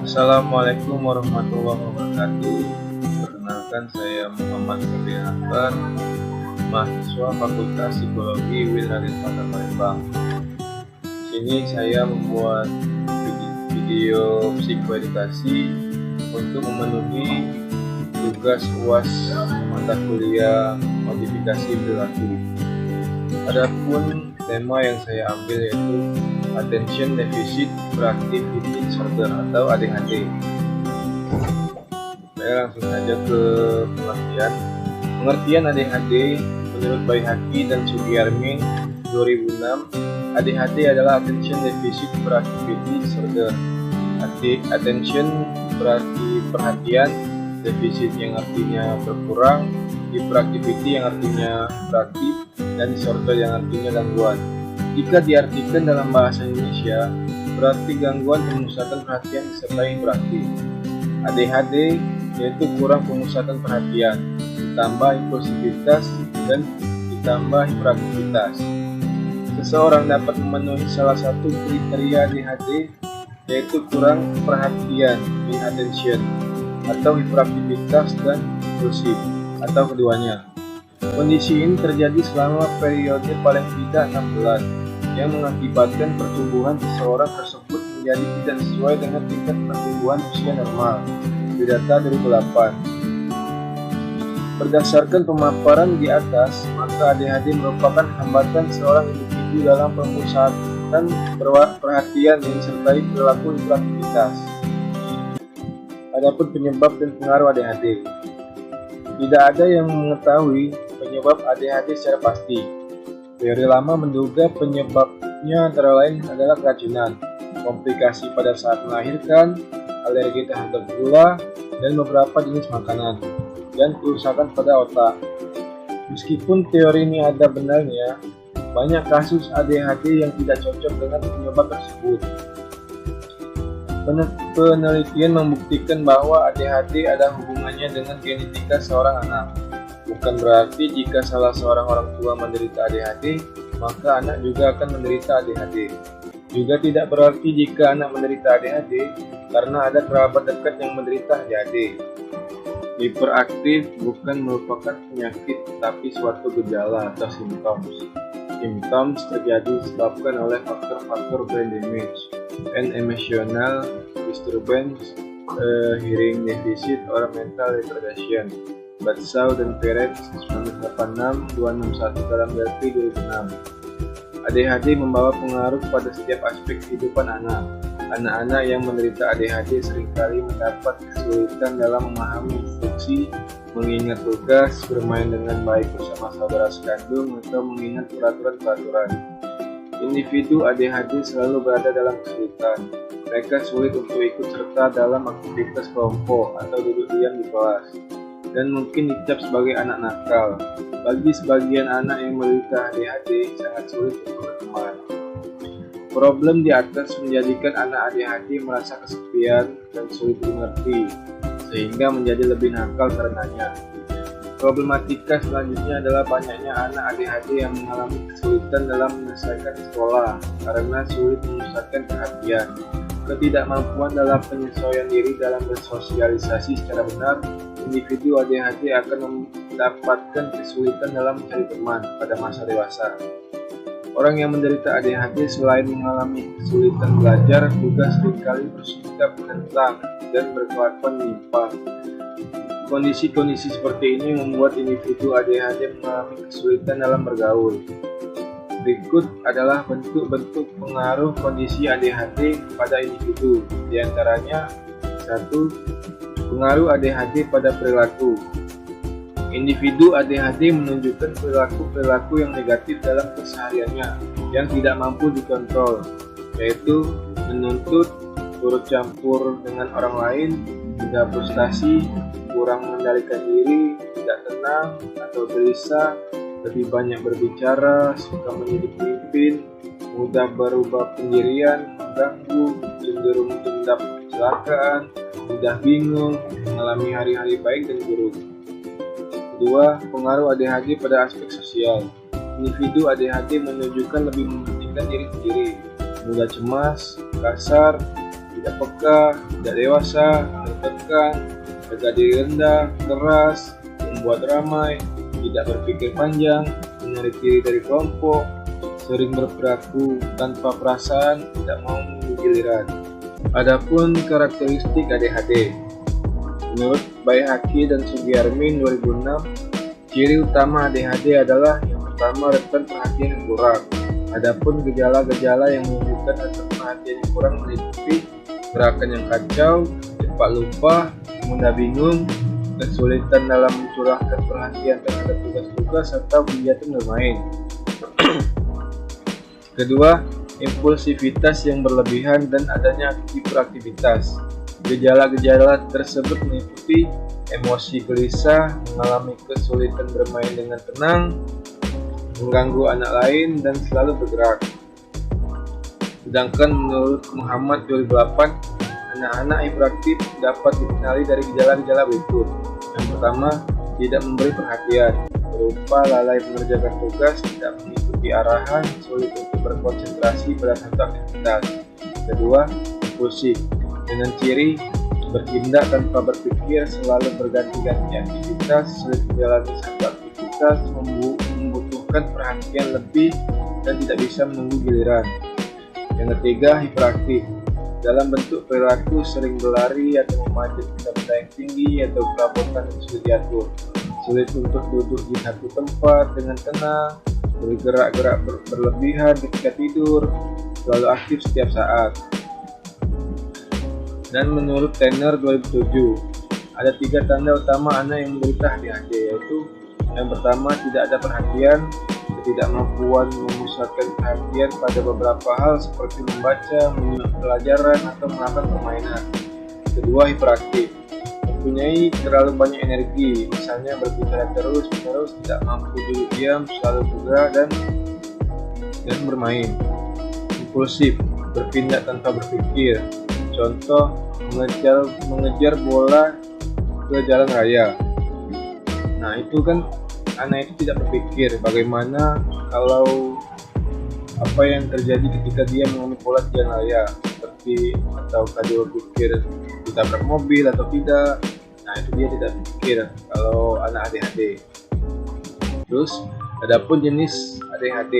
Assalamualaikum warahmatullahi wabarakatuh. Perkenalkan, saya Muhammad Kabir Akbar, mahasiswa Fakultas Psikologi UIN Raden Palembang. Di sini saya membuat video psikoedukasi untuk memenuhi tugas UAS mata kuliah modifikasi perilaku. Adapun tema yang saya ambil yaitu Attention Deficit Hyperactivity Disorder atau ADHD. Saya langsung saja ke pengertian. Pengertian ADHD menurut Bayhaqi dan Sugiyarmin 2006, ADHD adalah Attention Deficit Hyperactivity Disorder. Attention berarti perhatian, defisit yang artinya berkurang, hyperactivity yang artinya beraktif, dan disorder yang artinya gangguan. Jika diartikan dalam bahasa Indonesia, berarti gangguan pemusatan perhatian disertai hiperaktif. ADHD yaitu kurang pemusatan perhatian, ditambah impulsivitas dan ditambah hiperaktivitas. Seseorang dapat memenuhi salah satu kriteria ADHD, yaitu kurang perhatian, inattention, atau hiperaktivitas dan impulsif, atau keduanya. Kondisi ini terjadi selama periode paling tidak 6 bulan, yang mengakibatkan pertumbuhan seseorang tersebut menjadi tidak sesuai dengan tingkat pertumbuhan usia normal di data 2008. Berdasarkan pemaparan di atas, maka ADHD merupakan hambatan seorang individu dalam pemusatan perhatian yang disertai perilaku hiperaktivitas. Adapun penyebab dan pengaruh ADHD, tidak ada yang mengetahui penyebab ADHD secara pasti. Teori lama menduga penyebabnya antara lain adalah keracunan, komplikasi pada saat melahirkan, alergi terhadap gula, dan beberapa jenis makanan, dan kerusakan pada otak. Meskipun teori ini ada benarnya, banyak kasus ADHD yang tidak cocok dengan penyebab tersebut. Penelitian membuktikan bahwa ADHD ada hubungannya dengan genetika seorang anak. Bukan berarti jika salah seorang orang tua menderita ADHD, maka anak juga akan menderita ADHD. Juga tidak berarti jika anak menderita ADHD, karena ada kerabat dekat yang menderita ADHD. Hiperaktif bukan merupakan penyakit, tapi suatu gejala atau simptoms. Simptoms terjadi disebabkan oleh faktor-faktor brain damage and emotional disturbance, hearing deficit, or mental retardation. Batsau dan Perez 1986-261 dalam Delphi 2006. ADHD membawa pengaruh pada setiap aspek kehidupan anak. Anak-anak yang menderita ADHD seringkali mendapat kesulitan dalam memahami instruksi, mengingat tugas, bermain dengan baik bersama saudara sekandung, atau mengingat peraturan-peraturan. Individu ADHD selalu berada dalam kesulitan. Mereka sulit untuk ikut serta dalam aktivitas kelompok atau duduk diam di kelas, dan mungkin dicap sebagai anak nakal. Bagi sebagian anak yang menderita ADHD, sangat sulit untuk berteman. Problem di atas menjadikan anak ADHD merasa kesepian dan sulit dimengerti, sehingga menjadi lebih nakal karenanya. Problematika selanjutnya adalah banyaknya anak ADHD yang mengalami kesulitan dalam menyelesaikan sekolah karena sulit memusatkan perhatian. Ketidakmampuan dalam penyesuaian diri dalam bersosialisasi secara benar, individu ADHD akan mendapatkan kesulitan dalam mencari teman pada masa dewasa. Orang yang menderita ADHD selain mengalami kesulitan belajar, juga seringkali bersikap menentang dan berkelakuan menyimpang. Kondisi-kondisi seperti ini membuat individu ADHD mengalami kesulitan dalam bergaul. Berikut adalah bentuk-bentuk pengaruh kondisi ADHD pada individu. Di antaranya, 1. Pengaruh ADHD pada perilaku. Individu ADHD menunjukkan perilaku-perilaku yang negatif dalam kesehariannya yang tidak mampu dikontrol, yaitu menuntut, turut campur dengan orang lain, mudah frustasi, kurang mengendalikan diri, tidak tenang atau gelisah, lebih banyak berbicara, suka menjadi pemimpin, mudah berubah pendirian, mengganggu, cenderung dendam kecelakaan, mudah bingung, mengalami hari-hari baik dan buruk. 2. Pengaruh ADHD pada aspek sosial. Individu ADHD menunjukkan lebih mementingkan diri sendiri, mudah cemas, kasar, tidak peka, tidak dewasa, tertekan, harga diri rendah, keras, membuat ramai, tidak berpikir panjang, mencari diri dari kelompok, sering berperilaku tanpa perasaan, tidak mau menunggu giliran. Adapun karakteristik ADHD, menurut Baihaqi dan Sugiarmin 2006, ciri utama ADHD adalah yang pertama, rentan perhatian yang kurang. Adapun gejala-gejala yang menunjukkan rentan perhatian yang kurang meliputi gerakan yang kacau, cepat lupa, mudah bingung, kesulitan dalam mencurahkan perhatian terhadap tugas-tugas atau kegiatan bermain. Kedua, impulsivitas yang berlebihan dan adanya hiperaktivitas. Gejala-gejala tersebut meliputi emosi gelisah, mengalami kesulitan bermain dengan tenang, mengganggu anak lain, dan selalu bergerak. Sedangkan menurut Muhammad 2008, anak-anak hiperaktif dapat dikenali dari gejala-gejala berikut. Yang pertama, tidak memberi perhatian, berupa lalai mengerjakan tugas, tidak mengikuti arahan, sulit untuk berkonsentrasi pada satu aktivitas. Kedua, impulsif, dengan ciri bertindak tanpa berpikir, selalu berganti-ganti aktivitas, sulit menjalani satu aktivitas, membutuhkan perhatian lebih, dan tidak bisa menunggu giliran. Yang ketiga, hiperaktif, dalam bentuk perilaku sering berlari atau memanjat benda-benda yang tinggi atau perabotan yang sulit diatur, sulit untuk duduk di satu tempat dengan tenang, bergerak-gerak berlebihan ketika tidur, selalu aktif setiap saat. Dan menurut Tanner 2007, ada 3 tanda utama anak yang menderita ADHD, yaitu yang pertama, tidak ada perhatian, ketidakmampuan memusatkan perhatian pada beberapa hal seperti membaca, menyimak pelajaran, atau melakukan permainan. Kedua, hiperaktif, mempunyai terlalu banyak energi, misalnya berbicara terus-menerus, tidak mampu duduk diam, selalu bergerak dan bermain. Impulsif, bertindak tanpa berpikir, contoh mengejar bola ke jalan raya. Nah, itu kan anak itu tidak berpikir bagaimana kalau apa yang terjadi ketika dia mengambil bola di jalan raya, seperti ataukah dia berpikir ditabrak mobil atau tidak. Nah, itu dia tidak berpikir kalau anak ADHD. Terus, adapun jenis ADHD,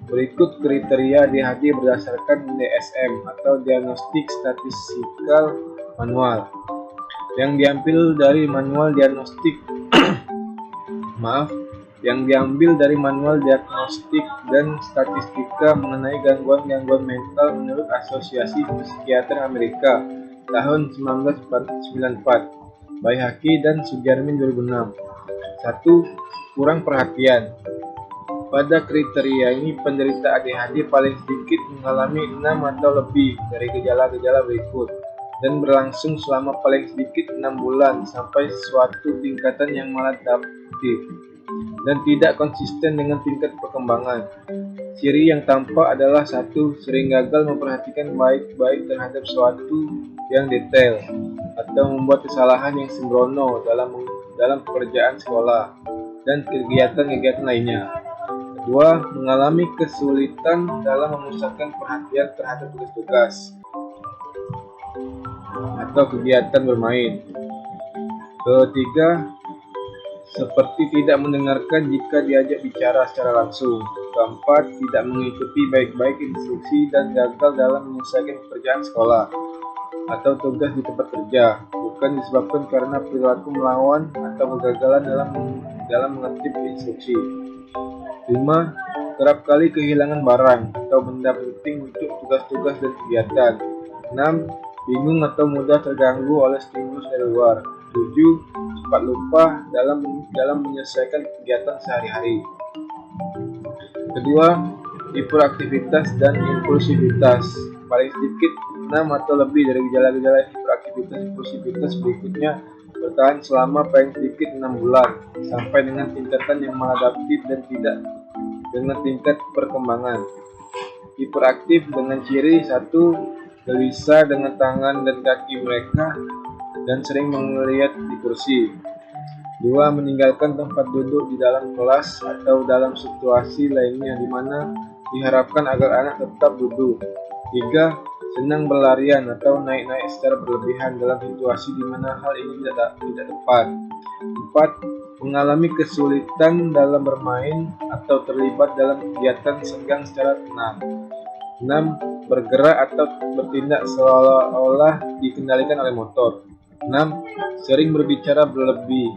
berikut kriteria ADHD berdasarkan DSM atau Diagnostic Statistical Manual yang diambil dari manual diagnostik yang diambil dari manual diagnostik dan statistika mengenai gangguan-gangguan mental menurut Asosiasi Psikiater Amerika tahun 1994, Baihaqi dan Sugiarmin 2006. 1. Kurang perhatian. Pada kriteria ini, penderita ADHD paling sedikit mengalami 6 atau lebih dari gejala-gejala berikut dan berlangsung selama paling sedikit 6 bulan sampai suatu tingkatan yang maladaptif dan tidak konsisten dengan tingkat perkembangan. Ciri yang tampak adalah 1. Sering gagal memperhatikan baik-baik terhadap sesuatu yang detail atau membuat kesalahan yang sembrono dalam pekerjaan sekolah dan kegiatan-kegiatan lainnya. 2. Mengalami kesulitan dalam memusatkan perhatian terhadap tugas-tugas atau kegiatan bermain. 3. Seperti tidak mendengarkan jika diajak bicara secara langsung. 4. Tidak mengikuti baik-baik instruksi dan gagal dalam menyelesaikan pekerjaan sekolah atau tugas di tempat kerja, bukan disebabkan karena perilaku melawan atau kegagalan dalam mengerti instruksi. 5. Kerap kali kehilangan barang atau benda penting untuk tugas-tugas dan kegiatan. 6. Bingung atau mudah terganggu oleh stimulus dari luar. 7. Cepat lupa dalam menyelesaikan kegiatan sehari-hari. Kedua, hiperaktivitas dan impulsivitas. Paling sedikit 6 atau lebih dari gejala-gejala hiperaktivitas impulsivitas berikutnya bertahan selama paling sedikit 6 bulan sampai dengan tingkatan yang maladaptif dan tidak dengan tingkat perkembangan. Hiperaktif dengan ciri 1. Gelisah dengan tangan dan kaki mereka dan sering melihat di kursi. 2. Meninggalkan tempat duduk di dalam kelas atau dalam situasi lainnya di mana diharapkan agar anak tetap duduk. 3. Senang berlarian atau naik-naik secara berlebihan dalam situasi di mana hal ini tidak tepat. 4. Mengalami kesulitan dalam bermain atau terlibat dalam kegiatan senggang secara tenang. 6. Bergerak atau bertindak seolah-olah dikendalikan oleh motor. 6. Sering berbicara berlebih.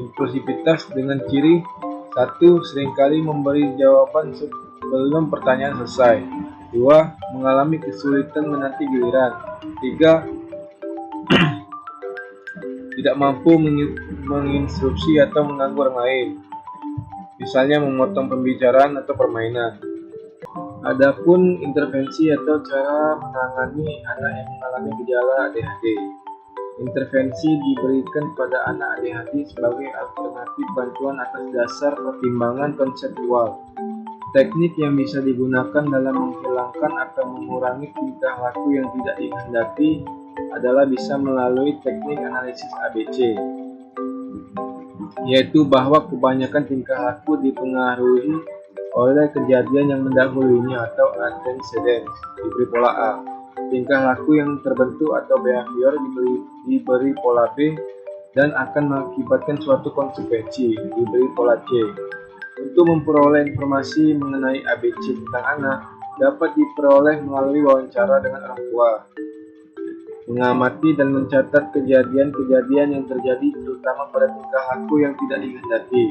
Impulsivitas dengan ciri 1. Seringkali memberi jawaban sebelum pertanyaan selesai. 2. Mengalami kesulitan menanti giliran. 3. Tidak mampu menginstruksi atau mengganggu orang lain, misalnya memotong pembicaraan atau permainan. Adapun intervensi atau cara menangani anak yang mengalami gejala ADHD. Intervensi diberikan pada anak ADHD sebagai alternatif bantuan atas dasar pertimbangan konseptual. Teknik yang bisa digunakan dalam menghilangkan atau mengurangi tingkah laku yang tidak dikehendaki adalah bisa melalui teknik analisis ABC, yaitu bahwa kebanyakan tingkah laku dipengaruhi oleh kejadian yang mendahulunya atau antecedents, diberi pola A. Tingkah laku yang terbentuk atau behavior diberi pola B dan akan mengakibatkan suatu konsekuensi, diberi pola C. Untuk memperoleh informasi mengenai ABC tentang anak dapat diperoleh melalui wawancara dengan orang tua, mengamati dan mencatat kejadian-kejadian yang terjadi terutama pada tingkah laku yang tidak dikehendaki.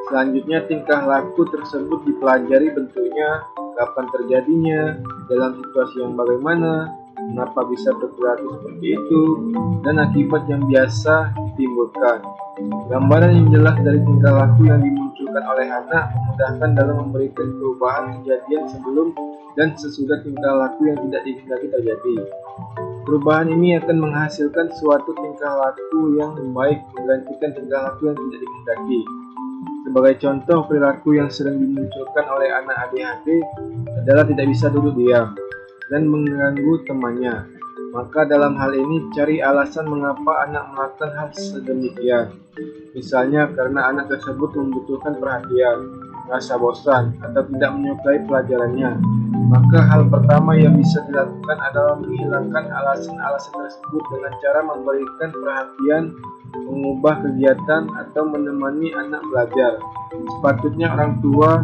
Selanjutnya, tingkah laku tersebut dipelajari bentuknya, kapan terjadinya, dalam situasi yang bagaimana, mengapa bisa berperilaku seperti itu, dan akibat yang biasa ditimbulkan. Gambaran yang jelas dari tingkah laku yang dimunculkan oleh anak memudahkan dalam memberikan perubahan kejadian sebelum dan sesudah tingkah laku yang tidak dikehendaki terjadi. Perubahan ini akan menghasilkan suatu tingkah laku yang baik menggantikan tingkah laku yang tidak dikehendaki. Sebagai contoh, perilaku yang sering dimunculkan oleh anak ADHD adalah tidak bisa duduk diam dan mengganggu temannya. Maka dalam hal ini cari alasan mengapa anak melakukan hal sedemikian. Misalnya karena anak tersebut membutuhkan perhatian, merasa bosan, atau tidak menyukai pelajarannya. Maka hal pertama yang bisa dilakukan adalah menghilangkan alasan-alasan tersebut dengan cara memberikan perhatian, mengubah kegiatan, atau menemani anak belajar. Sepatutnya orang tua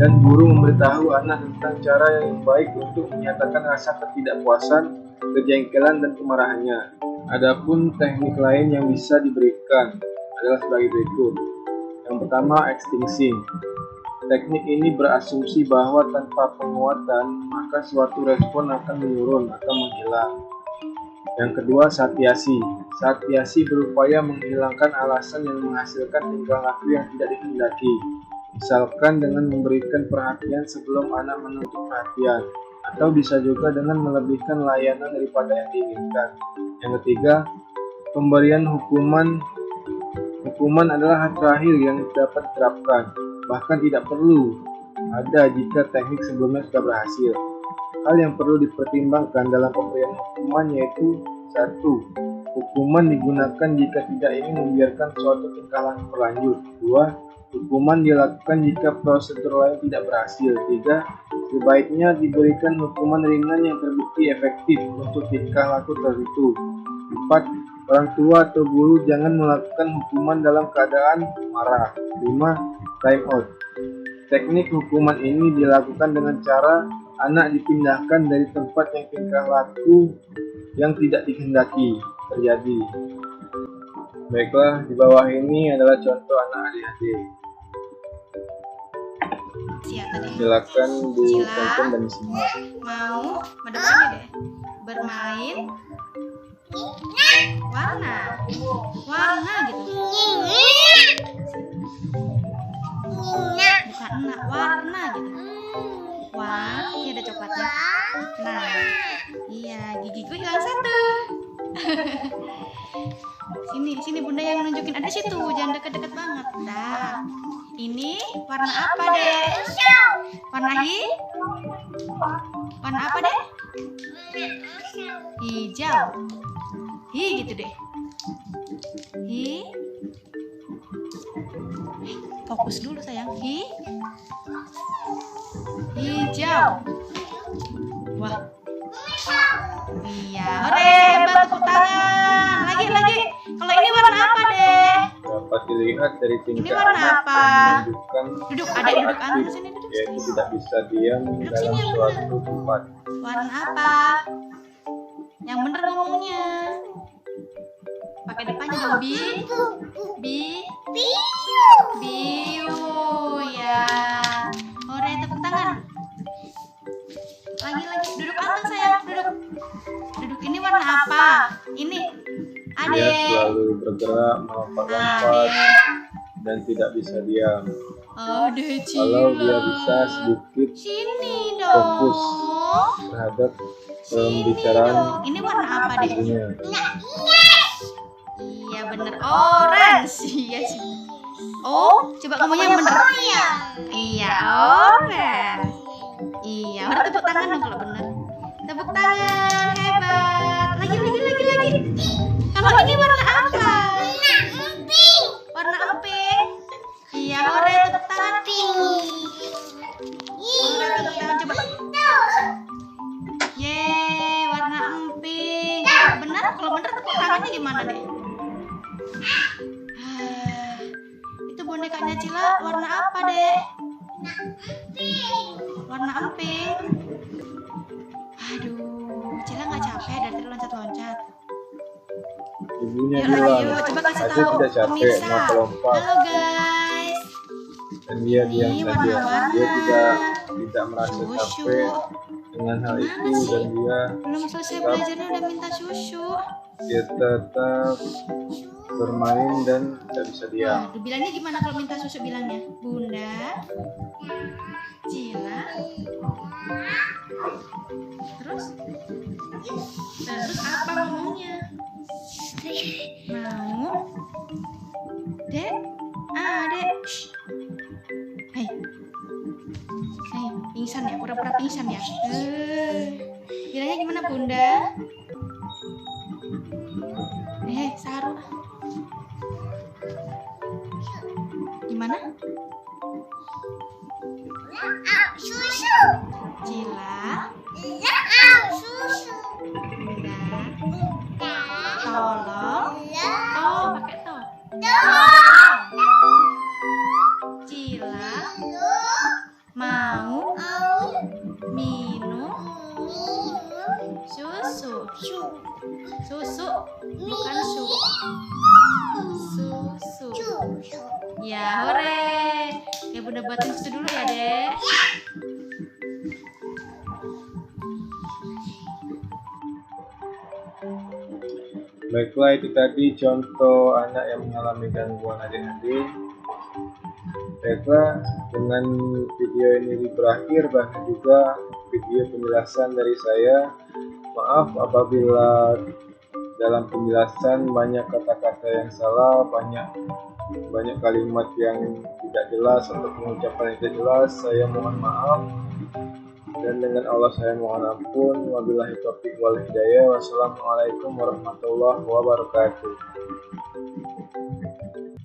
dan guru memberitahu anak tentang cara yang baik untuk menyatakan rasa ketidakpuasan, kejengkelan, dan kemarahannya. Adapun teknik lain yang bisa diberikan adalah sebagai berikut. Yang pertama, extinction. Teknik ini berasumsi bahwa tanpa penguatan, maka suatu respon akan menurun atau menghilang. Yang kedua, satiasi. Satiasi berupaya menghilangkan alasan yang menghasilkan tingkah laku yang tidak dikehendaki. Misalkan dengan memberikan perhatian sebelum anak menuntut perhatian, atau bisa juga dengan melebihkan layanan daripada yang diinginkan. Yang ketiga, pemberian hukuman. Hukuman adalah hal terakhir yang dapat diterapkan, bahkan tidak perlu ada jika teknik sebelumnya sudah berhasil. Hal yang perlu dipertimbangkan dalam pemberian hukuman yaitu 1. Hukuman digunakan jika tidak ingin membiarkan suatu tingkah laku berlanjut. 2. Hukuman dilakukan jika prosedur lain tidak berhasil. 3. Sebaiknya diberikan hukuman ringan yang terbukti efektif untuk tingkah laku tertentu. 4. Orang tua atau guru jangan melakukan hukuman dalam keadaan marah. 5. Time out. Teknik hukuman ini dilakukan dengan cara anak dipindahkan dari tempat yang tingkah laku yang tidak dikehendaki terjadi. Baiklah, di bawah ini adalah contoh anak ADHD. Silakan ditonton dan disimak. Mau depannya deh. Bermain warna gitu. Bukan enak, warna gitu. Wah, ini ada coklatnya. Nah, iya, gigiku hilang satu. Sini bunda yang nunjukin, ada situ, jangan deket-deket banget. Nah, ini warna apa deh? Warna warna apa deh? Hijau. Gitu deh. Fokus dulu sayang. Hijau. Wah, Iya, ore, hebat, tepuk tangan. Lagi. Kalau ini warna apa, Dek? Dapat dilihat dari Ini tingkah warna anak apa? yang menunjukkan Duduk, sikap Adek, duduk aktif, anak sini, duduk yaitu sini. tidak bisa diam Duduk dalam sini yang suatu tempat. Warna apa? Yang bener ngomongnya. Pakai depannya dong, biu, ya. Ore, tepuk tangan. Lagi, duduk anteng sayang, duduk. Ini warna apa? Ini, Dia Adek. selalu bergerak, melompat-lompat, Adek. dan tidak bisa diam. Adek Kalau dia Cila. bisa sedikit Sini dong. fokus terhadap pembicaraan Ini warna apa, Dek? ibunya. Iya bener, orange. Iya sih. Oh, coba ngomongnya yang bener. Iya, orange. Iya, udah tepuk tangan dong kalau bener. Tepuk tangan, hebat. Lagi. Kalau ini warna apa? Warna emping. Iya, ore, tepuk tangan. Ore, tepuk tangan, coba. Yeay, warna emping. Benar, kalau bener tepuk tangannya gimana deh? Itu bonekanya Cila warna apa, Dek? Warna emping. Aduh, Cila nggak capek dari tadi loncat-loncat. Ibunya Yuk lagi, bilang, yuk coba kasih Adek tahu tidak capek, pemirsa. melompat, Halo guys. dan dia diam Ini saja. warna-warna. Dia tidak merasa Susu. capek dengan hal Gimana itu, sih? dan Belum selesai belajarnya udah minta susu. dia tetap bermain dan tidak bisa diam. Nah, dibilangnya gimana kalau minta susu bilangnya? Bunda, Cila. Terus apa ngomongnya? Mau? Dek? Dek. Shh. Hai, pingsan ya? Pura-pura pingsan ya? Bilangnya gimana, Bunda? Saru. Gimana? Susu. Cila. Susu. Bunda. Tolong. Oh, pakai to. Cila mau minum susu. Susu, bukan su. Susu. Ya, hore. Ya, Bunda buatin susu dulu ya, Dek. Baiklah, itu tadi contoh anak yang mengalami gangguan ADHD. Baiklah, dengan video ini berakhir, bahkan juga video penjelasan dari saya. Maaf apabila dalam penjelasan banyak kata-kata yang salah, banyak kalimat yang tidak jelas atau pengucapan yang tidak jelas. Saya mohon maaf, dan dengan Allah saya mohon ampun. Wabillahi taufiq wal hidayah. Wassalamualaikum warahmatullahi wabarakatuh.